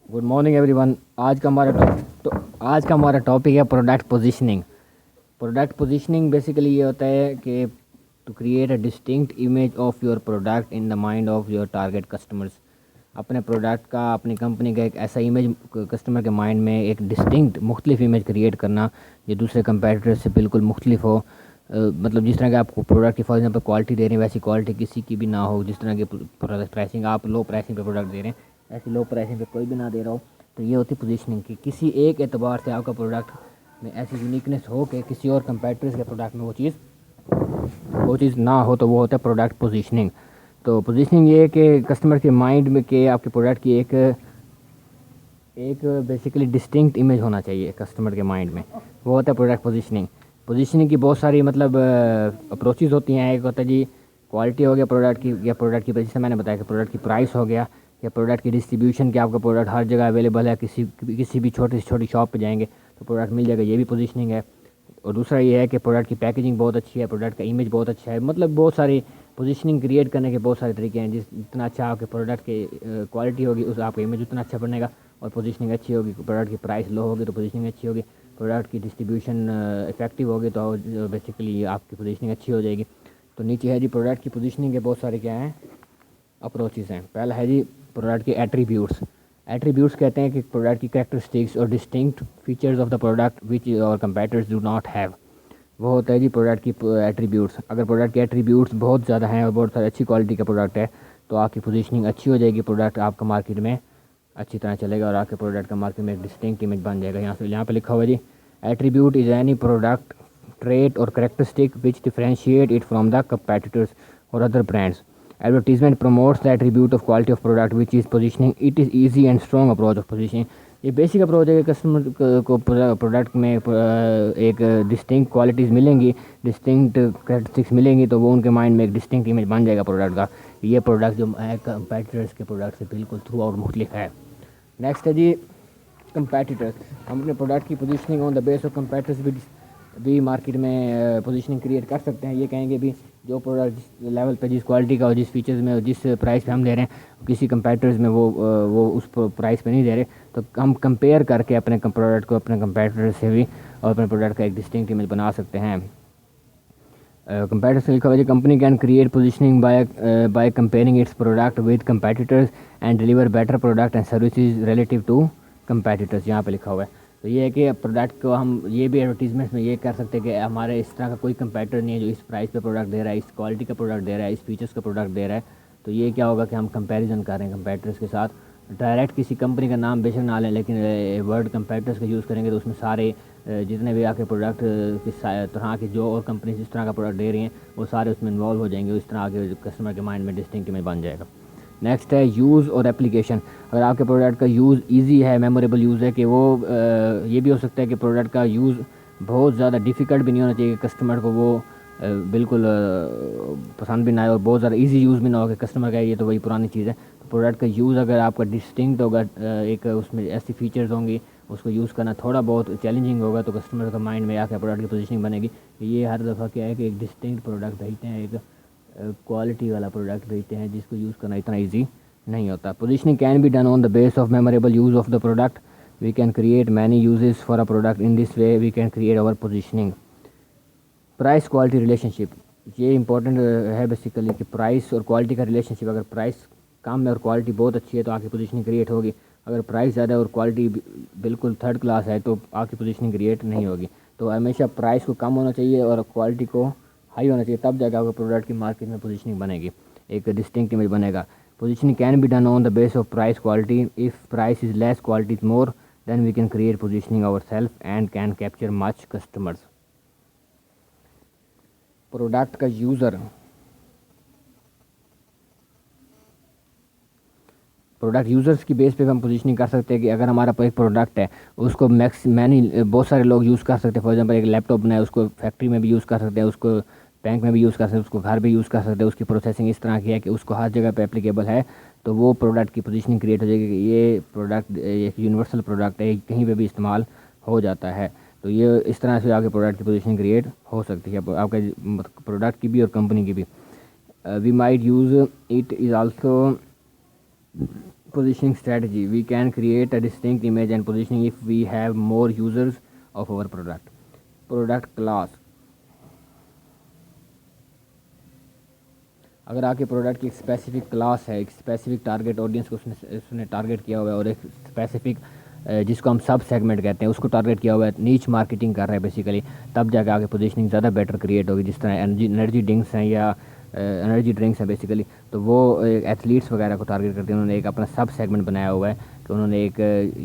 Good morning everyone. आज का हमारा टॉपिक है product positioning. Product positioning basically ये होता है कि to create a distinct image of your product in the mind of your target customers. अपने प्रोडक्ट का, अपनी कंपनी का एक ऐसा इमेज कस्टमर के माइंड में एक डिस्टिंक्ट मुख्तलिफ इमेज क्रिएट करना जो दूसरे कंपेटिटर से बिल्कुल मुख्तलिफ हो। मतलब जिस तरह के आपको प्रोडक्ट की फॉर एग्जांपल क्वालिटी दे रहे हैं वैसी क्वालिटी किसी की भी ना हो। जिस तरह की प्राइसिंग आप लो प्राइसिंग पे प्रोडक्ट दे रहे हैं, ऐसी लो प्राइसिंग पे कोई भी ना दे रहा हो। तो ये होती पोजीशनिंग की किसी एक एतबार से आपका प्रोडक्ट में ऐसी यूनिकनेस हो कि किसी और कंपेटिटर्स के प्रोडक्ट में वो चीज़ ना हो, तो वो होता है प्रोडक्ट पोजीशनिंग। तो पोजीशनिंग ये है कि कस्टमर के माइंड में के आपके प्रोडक्ट की एक एक बेसिकली डिस्टिंक्ट इमेज होना चाहिए कस्टमर के माइंड में, वो होता है प्रोडक्ट पोजीशनिंग। पोजीशनिंग की बहुत सारी मतलब अप्रोचेज़ होती हैं। एक होता है जी क्वालिटी हो गया प्रोडक्ट की, या प्रोडक्ट की जैसे मैंने बताया कि प्रोडक्ट की प्राइस हो गया, या प्रोडक्ट की डिस्ट्रीब्यूशन कि आपका प्रोडक्ट हर जगह अवेलेबल है, किसी भी छोटी से छोटी शॉप पे जाएंगे तो प्रोडक्ट मिल जाएगा, ये भी पोजीशनिंग है। और दूसरा ये है कि प्रोडक्ट की पैकेजिंग बहुत अच्छी है, प्रोडक्ट का इमेज बहुत अच्छा है। मतलब बहुत सारी पोजीशनिंग क्रिएट करने के बहुत सारे तरीके हैं। जितना अच्छा आपके प्रोडक्ट की क्वालिटी होगी उस आपका इमेज उतना अच्छा बनेगा, और पोजीशनिंग अच्छी होगी, प्रोडक्ट की प्राइस लो होगी तो पोजीशनिंग अच्छी होगी, प्रोडक्ट की डिस्ट्रीब्यूशन इफेक्टिव होगी तो बेसिकली आपकी पोजीशनिंग अच्छी हो जाएगी। तो नीचे है जी प्रोडक्ट की पोजीशनिंग के बहुत सारे क्या हैं अप्रोचेज़ हैं। पहला है जी प्रोडक्ट के एट्रीब्यूट्स। एट्रीब्यूट्स कहते हैं कि प्रोडक्ट की कैरेक्टरिस्टिक्स और distinct features of the product which और कंपेटिटर्स डू नॉट हैव। वो होता है जी प्रोडक्ट की एट्रीब्यूट्स। अगर प्रोडक्ट के एट्रीब्यूट्स बहुत ज़्यादा हैं और बहुत सारी अच्छी क्वालिटी का प्रोडक्ट है तो आपकी पोजीशनिंग अच्छी हो जाएगी, प्रोडक्ट आपका मार्केट में अच्छी तरह चलेगा और आपके प्रोडक्ट का मार्केट में एक डिस्टिंक्ट इमेज बन जाएगा। यहाँ पे लिखा हुआ है जी attribute is any product trait or characteristic which differentiate it from the competitors or other brands. Advertisement promotes the attribute of quality of product which is positioning. It is easy and strong approach of positioning. ये basic approach है कि customer को product में एक distinct qualities मिलेंगी, distinct characteristics मिलेंगी तो वो उनके माइंड में एक डिस्टिंक्ट इमेज बन जाएगा प्रोडक्ट का। ये प्रोडक्ट जो है कंपेटिटर्स के प्रोडक्ट से बिल्कुल थ्रू आउट मुख्तलिफ है। नेक्स्ट है जी कंपेटिटर्स। हम अपने प्रोडक्ट की positioning on the base of competitors भी मार्केट में पोजीशनिंग क्रिएट कर सकते हैं। ये कहेंगे भी जो प्रोडक्ट जिस लेवल पे, जिस क्वालिटी का और जिस फीचर्स में और जिस प्राइस पे हम दे रहे हैं किसी कंपेटिटर्स में वो उस प्राइस पे नहीं दे रहे, तो हम कंपेयर करके अपने प्रोडक्ट को अपने कंपेटिटर से भी और अपने प्रोडक्ट का एक डिस्टिंक्ट इमेज बना सकते हैं। कंपेटिटर्स लिखा हुआ है company can create positioning by comparing its product with competitors and deliver better product and services relative to competitors. यहाँ पे लिखा हुआ है। तो ये है कि प्रोडक्ट को हम ये भी एडवर्टीजमेंट्स में ये कर सकते हैं कि हमारे इस तरह का कोई कंपेटिटर नहीं है जो इस प्राइस पे प्रोडक्ट दे रहा है, इस क्वालिटी का प्रोडक्ट दे रहा है, इस फीचर्स का प्रोडक्ट दे रहा है। तो ये क्या होगा कि हम कंपैरिजन कर रहे हैं कंपेटिटर्स के साथ। डायरेक्ट किसी कंपनी का नाम बेशक ना लें, लेकिन वर्ड कंपेटिटर्स का यूज़ करेंगे तो उसमें सारे जितने भी आके प्रोडक्ट किस तरह के जो और कंपनी जिस तरह का प्रोडक्ट दे रही हैं वो सारे उसमें इन्वॉल्व हो जाएंगे। इस तरह आगे कस्टमर के माइंड में डिस्टिंक्ट इमेज बन जाएगा। नेक्स्ट है यूज़ और एप्लीकेशन। अगर आपके प्रोडक्ट का यूज़ इजी है, मेमोरेबल यूज़ है कि वो ये भी हो सकता है कि प्रोडक्ट का यूज़ बहुत ज़्यादा डिफ़िकल्ट भी नहीं होना चाहिए कि कस्टमर को वो बिल्कुल पसंद भी ना आए, और बहुत ज़्यादा इजी यूज़ भी ना हो कि कस्टमर का ये तो वही पुरानी चीज़ है। तो प्रोडक्ट का यूज़ अगर आपका डिस्टिंक्ट होगा, एक उसमें ऐसी फीचर्स होंगी उसको यूज़ करना थोड़ा बहुत चैलेंजिंग होगा, तो कस्टमर का माइंड में आकर प्रोडक्ट की पोजीशनिंग बनेगी। ये हर दफ़ा क्या है कि एक डिस्टिंक्ट प्रोडक्ट भेजते हैं, एक क्वालिटी वाला प्रोडक्ट भेजते हैं जिसको यूज़ करना इतना ईजी नहीं होता। Positioning can be done on the base of memorable use of the product. We can create many uses for a product in this way we can create our positioning. Price quality relationship, ये important है basically कि price और quality का relationship. अगर price कम है और quality बहुत अच्छी है तो आपकी पोजीशनिंग क्रिएट होगी। अगर प्राइस ज़्यादा है और क्वालिटी बिल्कुल थर्ड क्लास है तो आपकी पोजीशनिंग क्रिएट नहीं होगी। तो हमेशा प्राइस को कम होना चाहिए और क्वालिटी को हाई होना चाहिए, तब जाकर आपको प्रोडक्ट की मार्केट में पोजीशनिंग बनेगी, एक डिस्टिंक्ट इमेज बनेगा। Positioning can be done on the base of price quality. If price is less quality is more then we can create positioning our self and can capture much customers. Product का user, product users की base पे हम positioning कर सकते हैं कि अगर हमारा एक प्रोडक्ट है उसको बहुत सारे लोग यूज़ कर सकते हैं। फॉर एग्जांपल एक लैपटॉप बनाए, उसको फैक्ट्री में भी यूज़ कर सकते हैं, उसको बैंक में भी यूज़ कर सकते हैं, उसको घर भी यूज़ कर सकते हैं। उसकी प्रोसेसिंग इस तरह की है कि उसको हर जगह पे एप्लीकेबल है, तो वो प्रोडक्ट की पोजीशनिंग क्रिएट हो जाएगी कि ये प्रोडक्ट एक यूनिवर्सल प्रोडक्ट है, कहीं पर भी इस्तेमाल हो जाता है। तो ये इस तरह से आपके प्रोडक्ट की पोजीशनिंग क्रिएट हो सकती है, आपके प्रोडक्ट की भी और कंपनी की भी। We might use it is also Positioning strategy. We can create a distinct image and positioning if we have more users of our product. Product class. अगर आपके प्रोडक्ट की एक स्पेसिफिक क्लास है, एक स्पेसिफिक टारगेट ऑडियंस को उसने target किया हुआ है, और एक स्पेसिफिक जिसको हम सब सेगमेंट कहते हैं उसको टारगेट किया हुआ है, नीच मार्केटिंग कर रहे हैं बेसिकली, तब जाके आगे पोजीशनिंग ज़्यादा बेटर क्रिएट होगी। जिस तरह एनर्जी ड्रिंक्स हैं या एनर्जी ड्रिंक्स हैं बेसिकली, तो वो एथलीट्स वगैरह को टारगेट करते हैं। उन्होंने एक अपना सब सेगमेंट बनाया हुआ है कि उन्होंने एक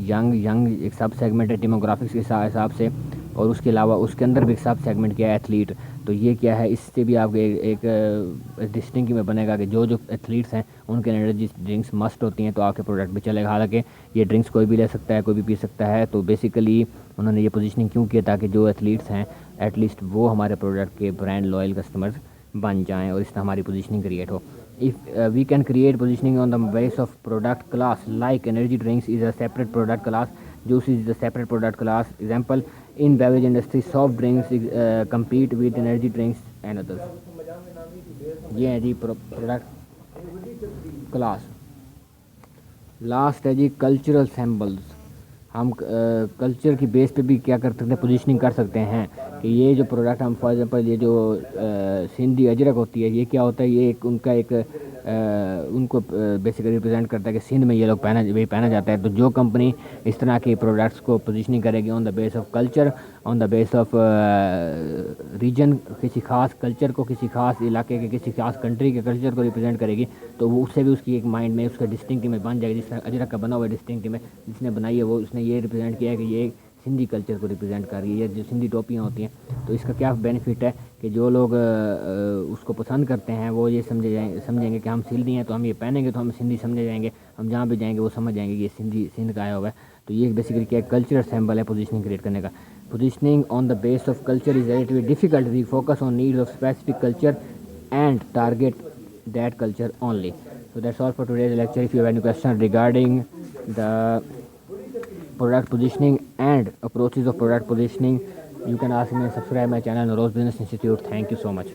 यंग एक सब सेगमेंट है डेमोग्राफिक्स के हिसाब से, और उसके अलावा उसके अंदर भी एक सब सेगमेंट किया है एथलीट। तो ये क्या है, इससे भी आपको एक डिस्टिंक्ट में बनेगा कि जो जो एथलीट्स हैं उनके एनर्जी ड्रिंक्स मस्ट होती हैं, तो आपके प्रोडक्ट भी चलेगा। हालांकि ये ड्रिंक्स कोई भी ले सकता है, कोई भी पी सकता है। तो बेसिकली उन्होंने ये पोजीशनिंग क्यों किया, ताकि जो एथलीट्स हैं एटलीस्ट वो हमारे प्रोडक्ट के ब्रांड लॉयल कस्टमर्स बन जाएँ, और इस तरह हमारी पोजीशनिंग क्रिएट हो। If we can create positioning on the base of product class, like energy drinks is a separate product class, juice is a separate product class. Example, in beverage industry, soft drinks compete with energy drinks and others. ये है जी product class. Last है जी cultural symbols. हम culture की base पे भी क्या कर सकते हैं, पोजीशनिंग कर सकते हैं कि ये जो प्रोडक्ट हम फॉर एग्जांपल ये जो सिंधी अजरक होती है, ये क्या होता है, ये एक उनका एक उनको बेसिकली रिप्रेजेंट करता है कि सिंध में ये लोग पहना जाता है। तो जो कंपनी इस तरह के प्रोडक्ट्स को पोजीशनिंग करेगी on the base of culture, on the base of region, किसी खास कल्चर को, किसी खास इलाके के, किसी खास कंट्री के कल्चर को रिप्रेजेंट करेगी, तो वो उससे भी उसकी एक माइंड में उसका डिस्टिंक्ट इमेज बन जाएगी। जिस तरह अजरक का बना हुआ डिस्टिंक्ट इमेज जिसने बनाई है, वो उसने ये रिप्रेजेंट किया है कि ये सिंधी कल्चर को रिप्रेजेंट कर रही है, जो सिंधी टोपियाँ होती हैं। तो इसका क्या बेनिफिट है कि जो लोग उसको पसंद करते हैं वो ये समझेंगे कि हम सिंधी हैं, तो हम ये पहनेंगे तो हम सिंधी समझे जाएंगे, हम जहाँ भी जाएंगे वो समझ जाएंगे कि ये सिंध का आया हुआ है। तो ये बेसिकली क्या कल्चरल सैम्बल है पोजीशनिंग क्रिएट करने का। Positioning on the base of culture is relatively difficult. We focus on needs of specific culture and target that culture only. So that's all for today's lecture. If you have any question regarding the product positioning and approaches of product positioning, you can ask me and subscribe my channel, Rose Business Institute. Thank you so much.